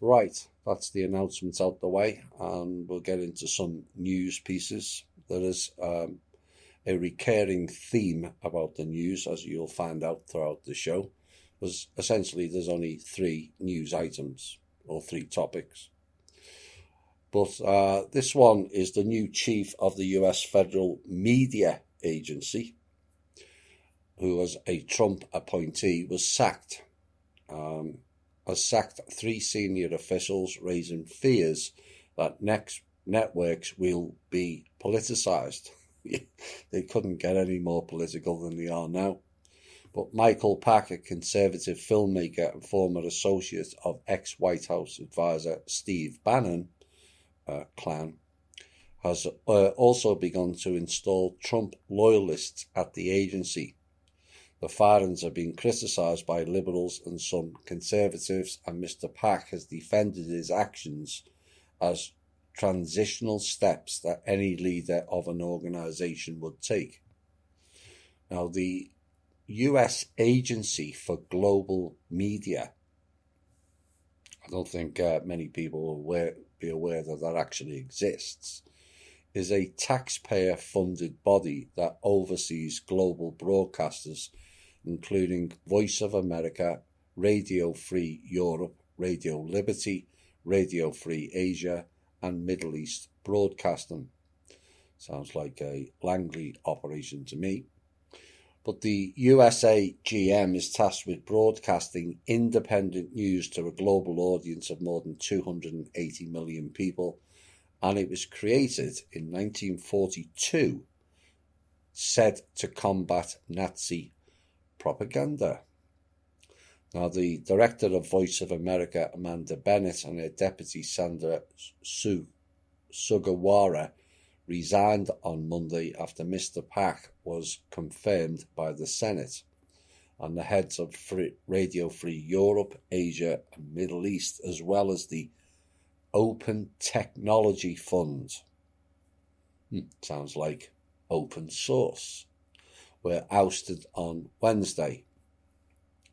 Right, that's the announcements out the way, and we'll get into some news pieces. There is a recurring theme about the news, as you'll find out throughout the show. Was essentially there's only three news items or three topics. But this one is the new chief of the US Federal Media Agency, who was a Trump appointee, was sacked. Has sacked three senior officials, raising fears that next networks will be politicized. They couldn't get any more political than they are now. But Michael Pack, a conservative filmmaker and former associate of ex-White House advisor Steve Bannon, clan, has also begun to install Trump loyalists at the agency. The firings are being criticised by liberals and some conservatives, and Mr. Pack has defended his actions as transitional steps that any leader of an organisation would take. Now, the US Agency for Global Media, I don't think many people will be aware that that actually exists, is a taxpayer-funded body that oversees global broadcasters, including Voice of America, Radio Free Europe, Radio Liberty, Radio Free Asia, and Middle East Broadcasting. Sounds like a Langley operation to me. But the USAGM is tasked with broadcasting independent news to a global audience of more than 280 million people, and it was created in 1942, said to combat Nazi propaganda. Now, the director of Voice of America, Amanda Bennett, and her deputy, Sandra Sugawara, resigned on Monday after Mr. Pack was confirmed by the Senate, and the heads of Radio Free Europe, Asia, and Middle East, as well as the Open Technology Fund, sounds like open source, were ousted on Wednesday.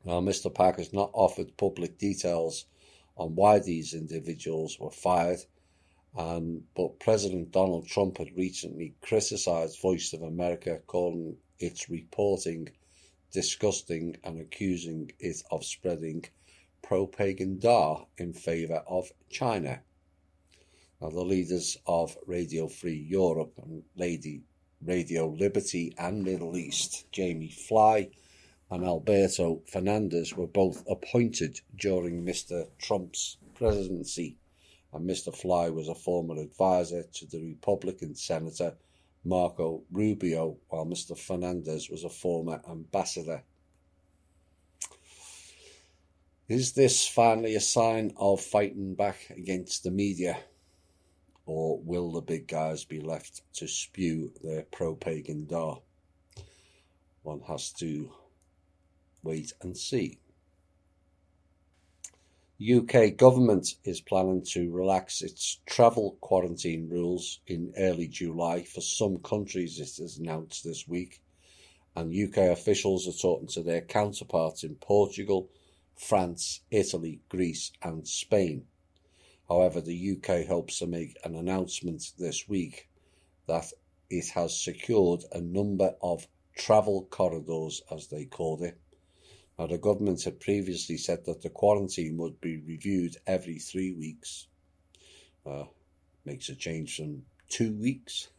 Now, Mr. Pack has not offered public details on why these individuals were fired, but President Donald Trump had recently criticised Voice of America, calling its reporting disgusting and accusing it of spreading propaganda in favour of China. Now, the leaders of Radio Free Europe and Radio Liberty and Middle East, Jamie Fly and Alberto Fernandez, were both appointed during Mr. Trump's presidency, and Mr. Fly was a former advisor to the Republican Senator Marco Rubio, while Mr. Fernandez was a former ambassador. Is this finally a sign of fighting back against the media, or will the big guys be left to spew their propaganda? One has to wait and see. UK government is planning to relax its travel quarantine rules in early July for some countries, it is announced this week, and UK officials are talking to their counterparts in Portugal, France, Italy, Greece and Spain. However, the UK hopes to make an announcement this week that it has secured a number of travel corridors, as they called it. Now, the government had previously said that the quarantine would be reviewed every 3 weeks. Makes a change from 2 weeks.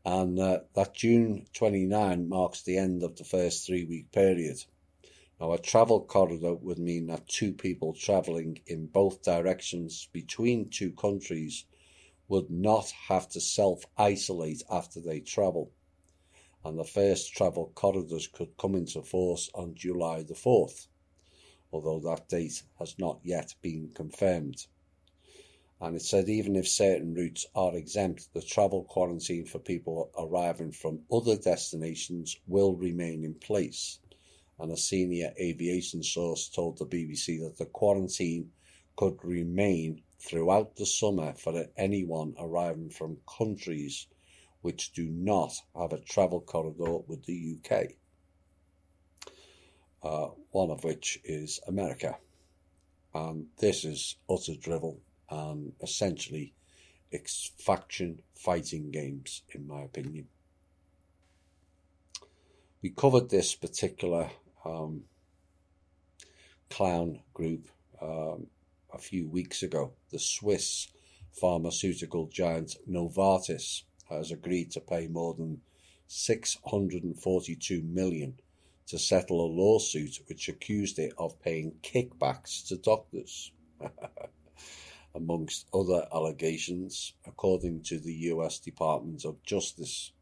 And that June 29 marks the end of the first 3-week period. Now, a travel corridor would mean that two people travelling in both directions between two countries would not have to self-isolate after they travel. And the first travel corridors could come into force on July the 4th, although that date has not yet been confirmed. And it said even if certain routes are exempt, the travel quarantine for people arriving from other destinations will remain in place. And a senior aviation source told the BBC that the quarantine could remain throughout the summer for anyone arriving from countries which do not have a travel corridor with the UK, one of which is America. And this is utter drivel and essentially it's faction fighting games, in my opinion. We covered this particular clown group a few weeks ago. The Swiss pharmaceutical giant Novartis has agreed to pay more than 642 million to settle a lawsuit which accused it of paying kickbacks to doctors, amongst other allegations, according to the US Department of Justice.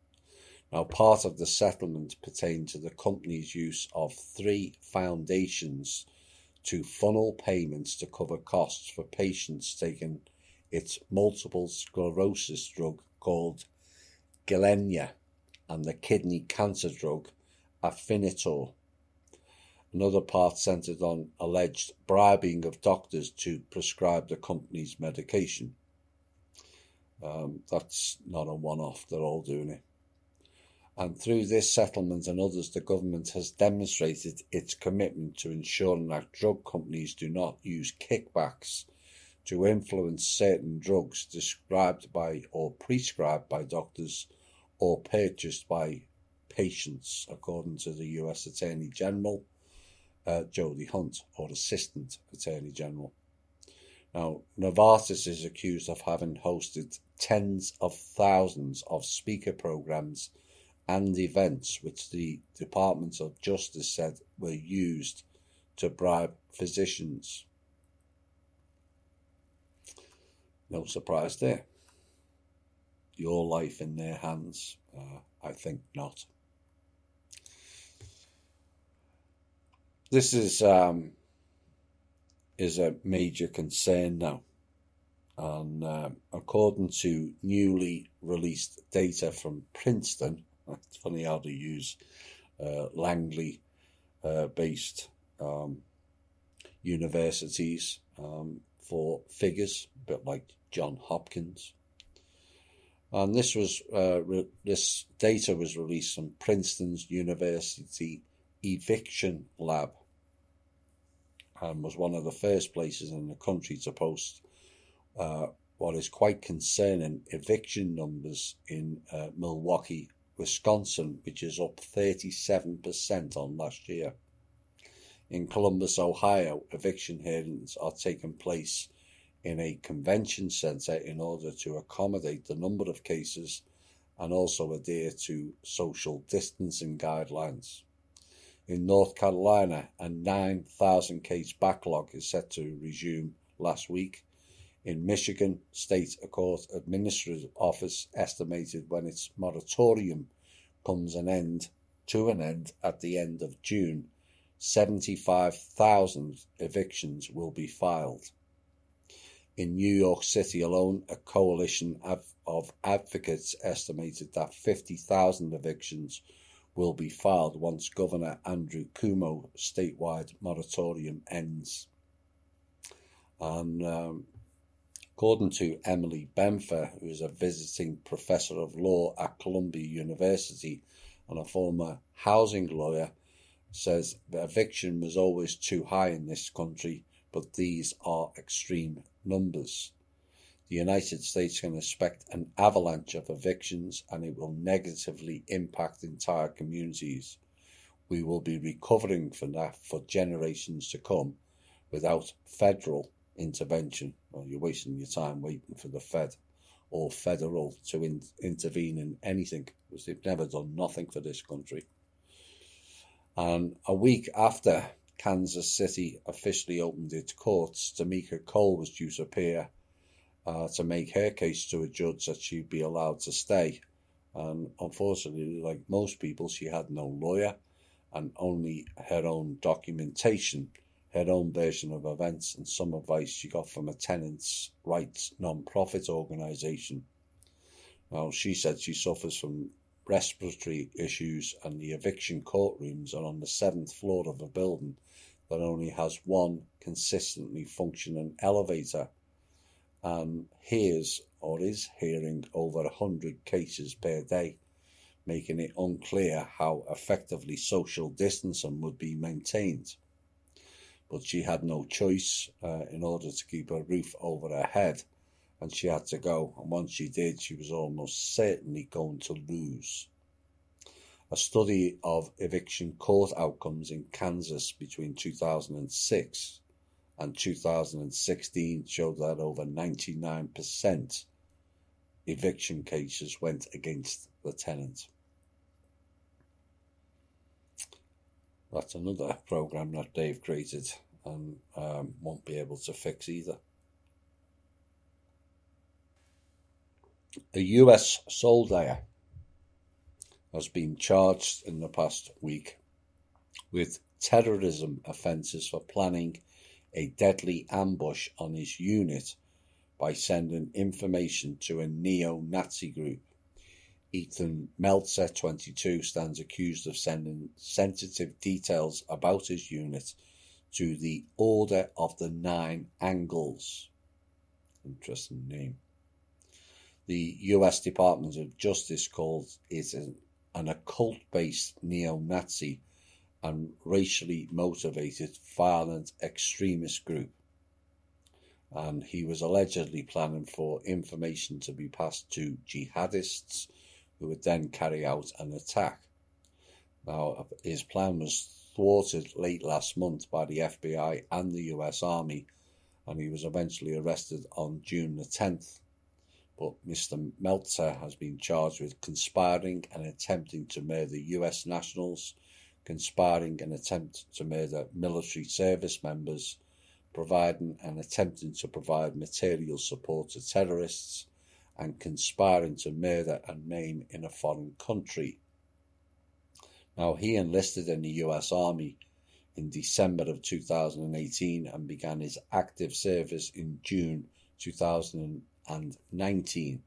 Now, part of the settlement pertained to the company's use of 3 foundations to funnel payments to cover costs for patients taking its multiple sclerosis drug called Gilenya and the kidney cancer drug Afinitor. Another part centred on alleged bribing of doctors to prescribe the company's medication. That's not a one-off, they're all doing it. And through this settlement and others, the government has demonstrated its commitment to ensuring that drug companies do not use kickbacks to influence certain drugs described by or prescribed by doctors or purchased by patients, according to the US Attorney General, Jody Hunt, or Assistant Attorney General. Now, Novartis is accused of having hosted tens of thousands of speaker programs and events which the Department of Justice said were used to bribe physicians. No surprise there. Your life in their hands? I think not. This is a major concern now. And according to newly released data from Princeton, it's funny how they use Langley-based universities for figures, a bit like Johns Hopkins. And this data was released from Princeton's University Eviction Lab, and was one of the first places in the country to post what is quite concerning eviction numbers in Milwaukee, Wisconsin, which is up 37% on last year. In Columbus, Ohio, eviction hearings are taking place in a convention centre in order to accommodate the number of cases and also adhere to social distancing guidelines. In North Carolina, a 9,000 case backlog is set to resume last week. In Michigan, State Court Administrative Office estimated when its moratorium comes to an end at the end of June, 75,000 evictions will be filed. In New York City alone, a coalition of advocates estimated that 50,000 evictions will be filed once Governor Andrew Cuomo's statewide moratorium ends. And according to Emily Benfer, who is a visiting professor of law at Columbia University and a former housing lawyer, says the eviction was always too high in this country, but these are extreme numbers. The United States can expect an avalanche of evictions, and it will negatively impact entire communities. We will be recovering from that for generations to come without federal intervention. Well, you're wasting your time waiting for the Fed or federal to intervene in anything, because they've never done nothing for this country. And a week after Kansas City officially opened its courts, Tamika Cole was due to appear to make her case to a judge that she'd be allowed to stay. And unfortunately, like most people, she had no lawyer and only her own documentation, her own version of events, and some advice she got from a tenants' rights non-profit organisation. Now, she said she suffers from respiratory issues, and the eviction courtrooms are on the 7th floor of a building that only has one consistently functioning elevator, and is hearing over 100 cases per day, making it unclear how effectively social distancing would be maintained. but she had no choice in order to keep a roof over her head, and she had to go. And once she did, she was almost certainly going to lose. A study of eviction court outcomes in Kansas between 2006 and 2016 showed that over 99% eviction cases went against the tenant. That's another program that Dave created and won't be able to fix either. A US soldier has been charged in the past week with terrorism offences for planning a deadly ambush on his unit by sending information to a neo-Nazi group. Ethan Meltzer, 22, stands accused of sending sensitive details about his unit to the Order of the Nine Angles. Interesting name. The US Department of Justice calls it an occult-based neo-Nazi and racially motivated violent extremist group. And he was allegedly planning for information to be passed to jihadists who would then carry out an attack. Now, his plan was thwarted late last month by the FBI and the US Army, and he was eventually arrested on June the 10th. But Mr. Meltzer has been charged with conspiring and attempting to murder US nationals, conspiring and attempt to murder military service members, providing and attempting to provide material support to terrorists, and conspiring to murder and maim in a foreign country. Now, he enlisted in the US Army in December of 2018 and began his active service in June 2019.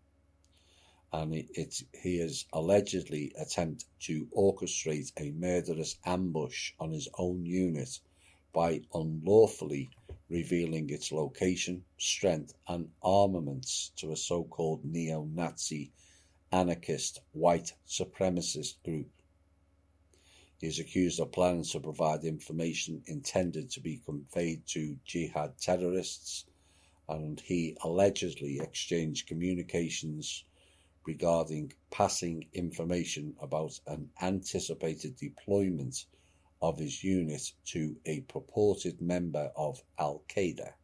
And he has allegedly attempted to orchestrate a murderous ambush on his own unit by unlawfully revealing its location, strength, and armaments to a so-called neo-Nazi anarchist white supremacist group. He is accused of planning to provide information intended to be conveyed to jihad terrorists, and he allegedly exchanged communications regarding passing information about an anticipated deployment of his unit to a purported member of Al-Qaeda.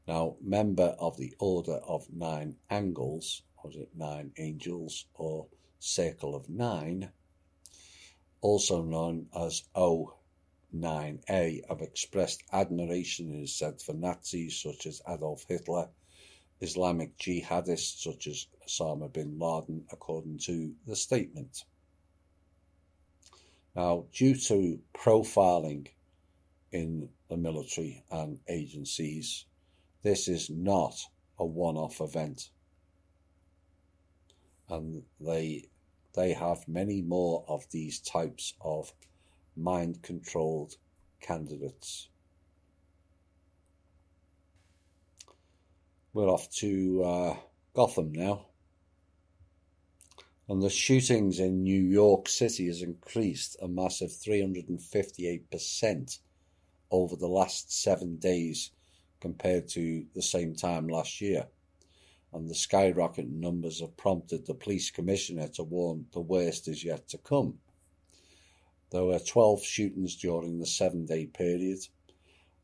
Now, member of the Order of Nine Angles, or is it Nine Angels, or Circle of Nine, also known as O9A, have expressed admiration, it is said, for Nazis such as Adolf Hitler, Islamic jihadists such as Osama bin Laden, according to the statement. Now, due to profiling in the military and agencies, this is not a one-off event. And they have many more of these types of mind-controlled candidates. We're off to Gotham now. And the shootings in New York City has increased a massive 358% over the last 7 days compared to the same time last year. And the skyrocketing numbers have prompted the police commissioner to warn the worst is yet to come. There were 12 shootings during the 7-day period,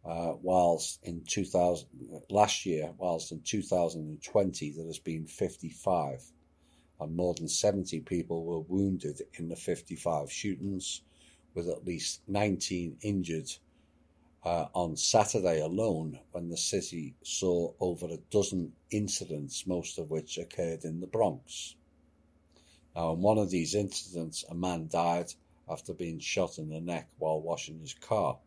whilst in 2020 there has been 55. And more than 70 people were wounded in the 55 shootings, with at least 19 injured on Saturday alone, when the city saw over a dozen incidents, most of which occurred in the Bronx. Now, in one of these incidents, a man died after being shot in the neck while washing his car.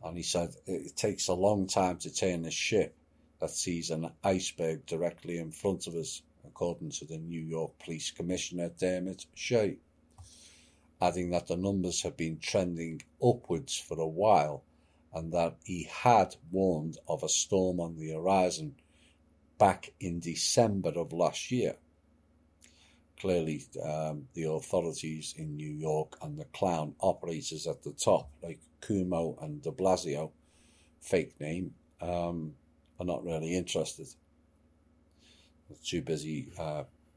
And he said, "It takes a long time to turn a ship that sees an iceberg directly in front of us," according to the New York Police Commissioner Dermot Shea, adding that the numbers have been trending upwards for a while and that he had warned of a storm on the horizon back in December of last year. clearly the authorities in New York and the clown operators at the top, like Cuomo and de Blasio, fake name, are not really interested. They're too busy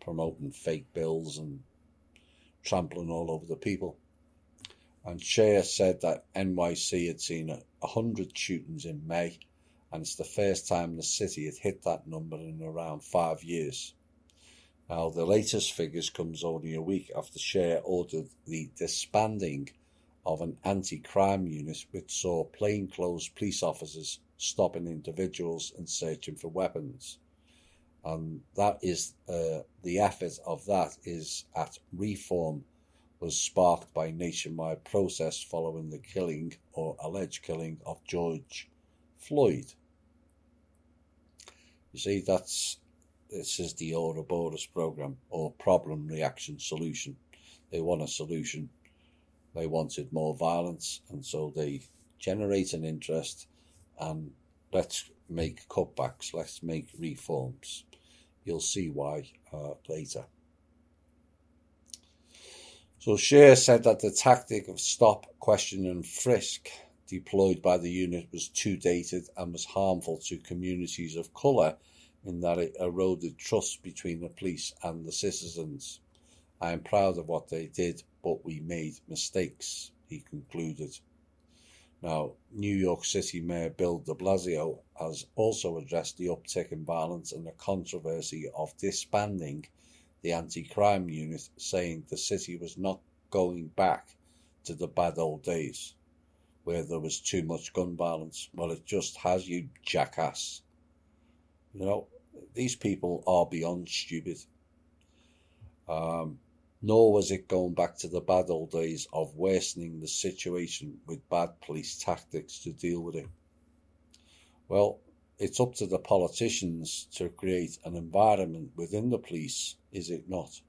promoting fake bills and trampling all over the people. And Cher said that NYC had seen 100 shootings in May, and it's the first time the city had hit that number in around 5 years. Now, the latest figures comes only a week after Cher ordered the disbanding of an anti-crime unit which saw plainclothes police officers stopping individuals and searching for weapons. And that is the effort of that is at Reform was sparked by nationwide protests following the killing or alleged killing of George Floyd. You see, this is the Ouroboros program, or problem, reaction, solution. They want a solution. They wanted more violence, and so they generate an interest, and let's make cutbacks, let's make reforms. You'll see why later. So Cher said that the tactic of stop, question and frisk deployed by the unit was too dated and was harmful to communities of colour in that it eroded trust between the police and the citizens. I am proud of what they did, but we made mistakes, he concluded. Now, New York City Mayor Bill de Blasio has also addressed the uptick in violence and the controversy of disbanding the anti-crime unit, saying the city was not going back to the bad old days where there was too much gun violence. Well, it just has, you jackass. You know, these people are beyond stupid. Nor was it going back to the bad old days of worsening the situation with bad police tactics to deal with it. Well, it's up to the politicians to create an environment within the police, is it not,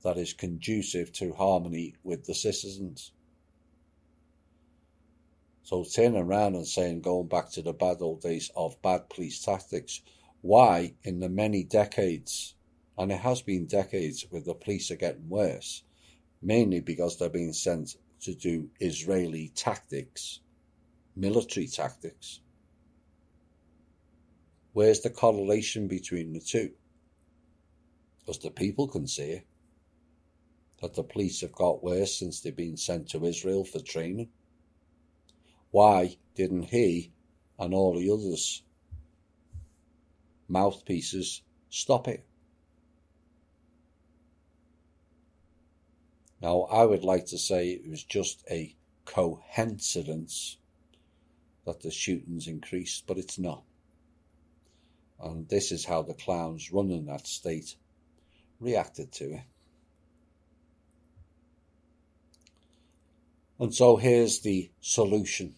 that is conducive to harmony with the citizens. So turning around and saying going back to the bad old days of bad police tactics, why in the many decades, and it has been decades where the police are getting worse, mainly because they're being sent to do Israeli tactics, military tactics. Where's the correlation between the two? Because the people can see it, that the police have got worse since they've been sent to Israel for training. Why didn't he and all the others mouthpieces stop it? Now, I would like to say it was just a coincidence that the shootings increased, but it's not. And this is how the clowns running that state reacted to it. And so here's the solution.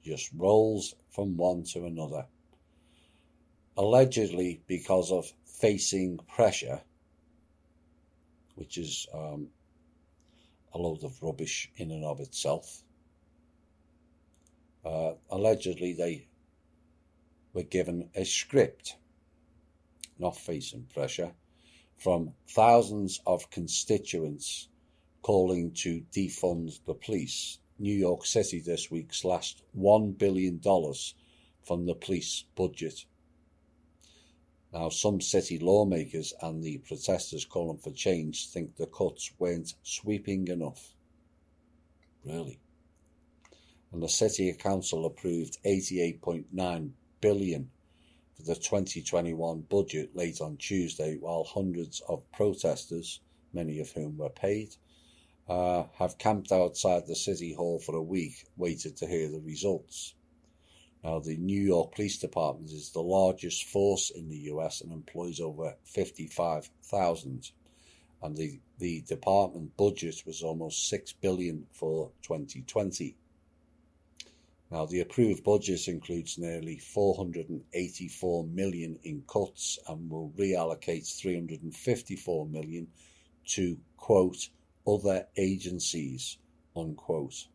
Just rolls from one to another. Allegedly because of facing pressure, which is a load of rubbish in and of itself. Allegedly they were given a script, not facing pressure, from thousands of constituents calling to defund the police. New York City this week slashed $1 billion from the police budget. Now, some city lawmakers and the protesters calling for change think the cuts weren't sweeping enough. Really. And the City Council approved $88.9 billion for the 2021 budget late on Tuesday, while hundreds of protesters, many of whom were paid, have camped outside the City Hall for a week, waited to hear the results. Now, the New York Police Department is the largest force in the US and employs over 55,000. And the department budget was almost $6 billion for 2020. Now, the approved budget includes nearly $484 million in cuts and will reallocate $354 million to, quote, other agencies, unquote,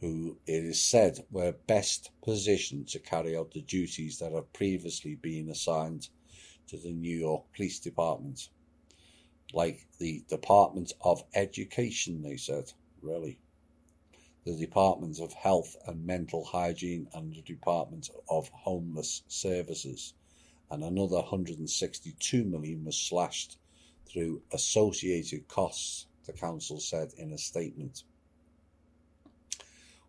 who it is said were best positioned to carry out the duties that have previously been assigned to the New York Police Department. like the Department of Education, they said, really, the Department of Health and Mental Hygiene, and the Department of Homeless Services. And another 162 million was slashed through associated costs, the council said in a statement.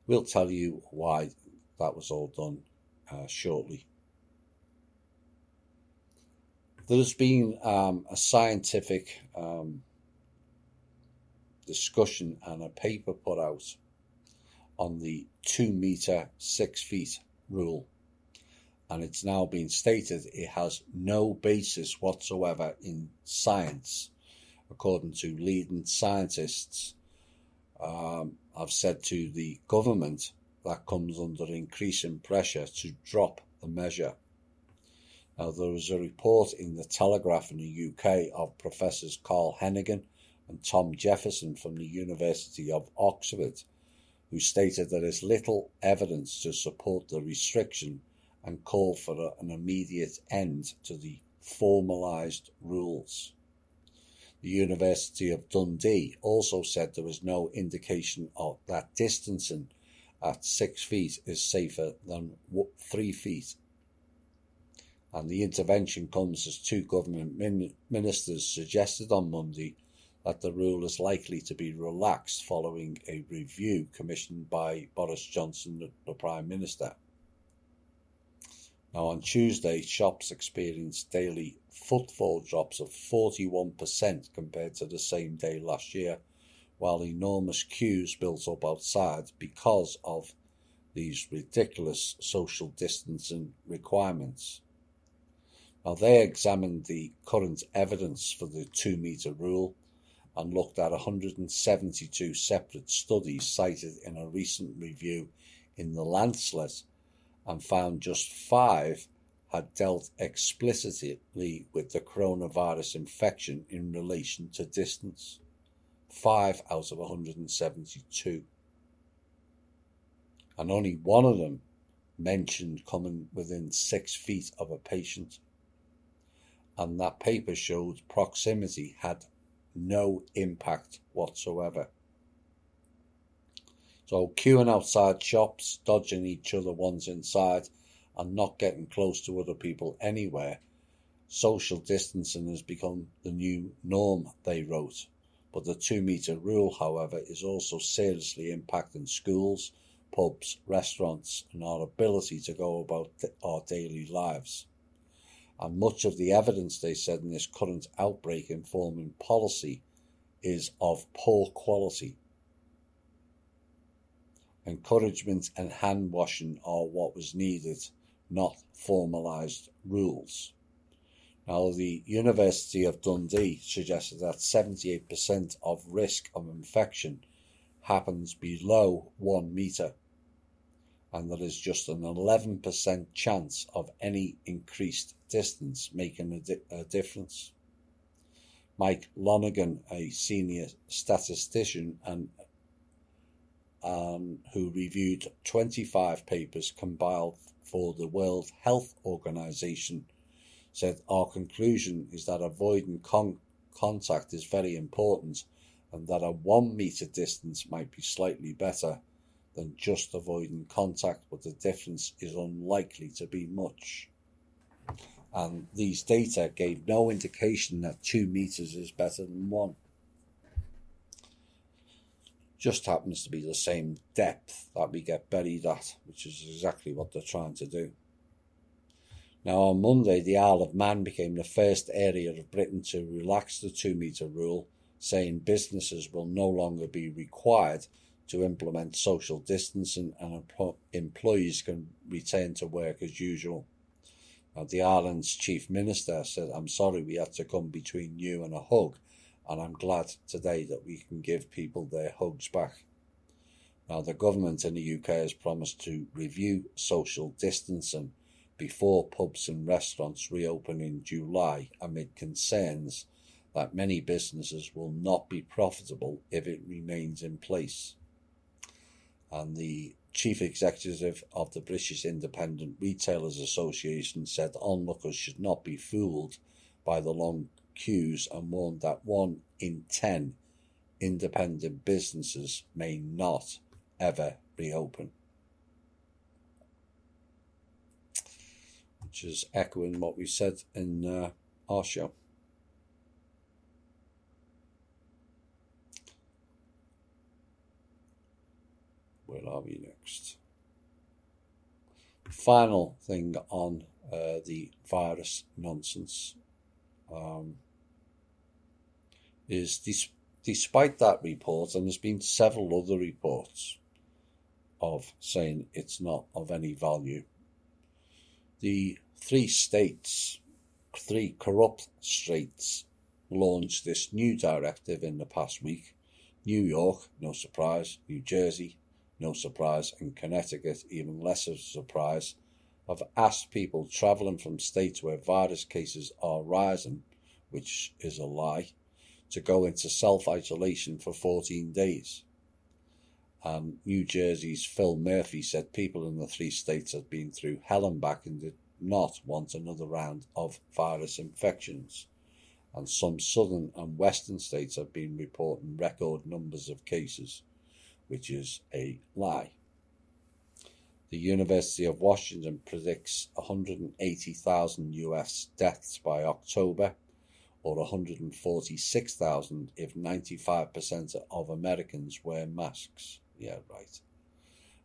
We'll tell you why that was all done shortly. There's been a scientific discussion and a paper put out on the 2 metre 6 feet rule, and it's now been stated it has no basis whatsoever in science, according to leading scientists. I've said to the government that comes under increasing pressure to drop the measure. Now, there was a report in the Telegraph in the UK of Professors Carl Hennigan and Tom Jefferson from the University of Oxford, who stated there is little evidence to support the restriction and called for an immediate end to the formalised rules. The University of Dundee also said there was no indication of that distancing at 6 feet is safer than 3 feet. And the intervention comes as 2 government ministers suggested on Monday that the rule is likely to be relaxed following a review commissioned by Boris Johnson, the Prime Minister. Now, on Tuesday, shops experienced daily footfall drops of 41% compared to the same day last year, while enormous queues built up outside because of these ridiculous social distancing requirements. Now, they examined the current evidence for the 2 metre rule and looked at 172 separate studies cited in a recent review in The Lancet, and found just 5 had dealt explicitly with the coronavirus infection in relation to distance. 5 out of 172. And only 1 of them mentioned coming within 6 feet of a patient. And that paper showed proximity had no impact whatsoever. So queuing outside shops, dodging each other once inside, and not getting close to other people anywhere, social distancing has become the new norm, they wrote. But the 2 metre rule, however, is also seriously impacting schools, pubs, restaurants, and our ability to go about our daily lives. And much of the evidence, they said, in this current outbreak informing policy is of poor quality. Encouragement and hand washing are what was needed, not formalised rules. Now, the University of Dundee suggested that 78% of risk of infection happens below 1 metre, and there is just an 11% chance of any increased distance making a difference. Mike Lonergan, a senior statistician and who reviewed 25 papers compiled for the World Health Organization, said our conclusion is that avoiding contact is very important, and that a 1 metre distance might be slightly better than just avoiding contact, but the difference is unlikely to be much. And these data gave no indication that 2 metres is better than 1. Just happens to be the same depth that we get buried at, which is exactly what they're trying to do. Now, on Monday, the Isle of Man became the first area of Britain to relax the 2 metre rule, saying businesses will no longer be required to implement social distancing and employees can return to work as usual. Now, the island's chief minister said, "I'm sorry we had to come between you and a hug, and I'm glad today that we can give people their hugs back." Now, the government in the UK has promised to review social distancing before pubs and restaurants reopen in July, amid concerns that many businesses will not be profitable if it remains in place. And the chief executive of the British Independent Retailers Association said onlookers should not be fooled by the long queues and warned that 1 in 10 independent businesses may not ever reopen. Which is echoing what we said in our show. Where are we next? Final thing on the virus nonsense is despite that report, and there's been several other reports of saying it's not of any value, the three corrupt states launched this new directive in the past week. New York, no surprise, New Jersey, no surprise, and Connecticut, even less of a surprise, have asked people travelling from states where virus cases are rising, which is a lie, to go into self-isolation for 14 days. And New Jersey's Phil Murphy said people in the three states had been through hell and back and did not want another round of virus infections. And some southern and western states have been reporting record numbers of cases, which is a lie. The University of Washington predicts 180,000 US deaths by October, or 146,000 if 95% of Americans wear masks. Yeah, right.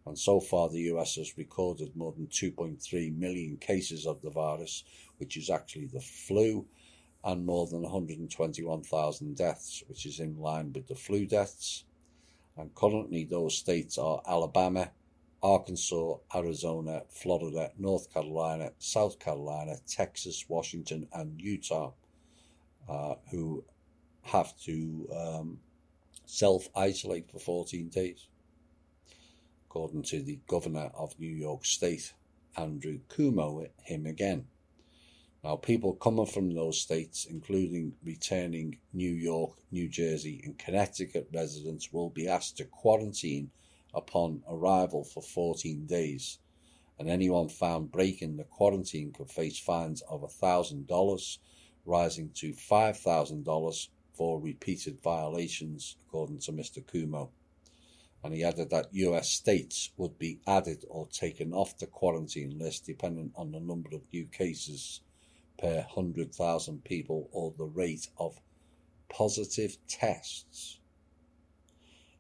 And so far the US has recorded more than 2.3 million cases of the virus, which is actually the flu, and more than 121,000 deaths, which is in line with the flu deaths. And currently those states are Alabama, Arkansas, Arizona, Florida, North Carolina, South Carolina, Texas, Washington, and Utah, who have to self-isolate for 14 days, according to the governor of New York State, Andrew Cuomo, him again. Now, people coming from those states, including returning New York, New Jersey, and Connecticut residents, will be asked to quarantine upon arrival for 14 days, and anyone found breaking the quarantine could face fines of $1,000, rising to $5,000 for repeated violations, according to Mr. Cuomo. And he added that US states would be added or taken off the quarantine list depending on the number of new cases per 100,000 people or the rate of positive tests.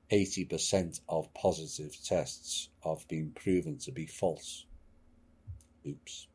80% of positive tests have been proven to be false. Oops.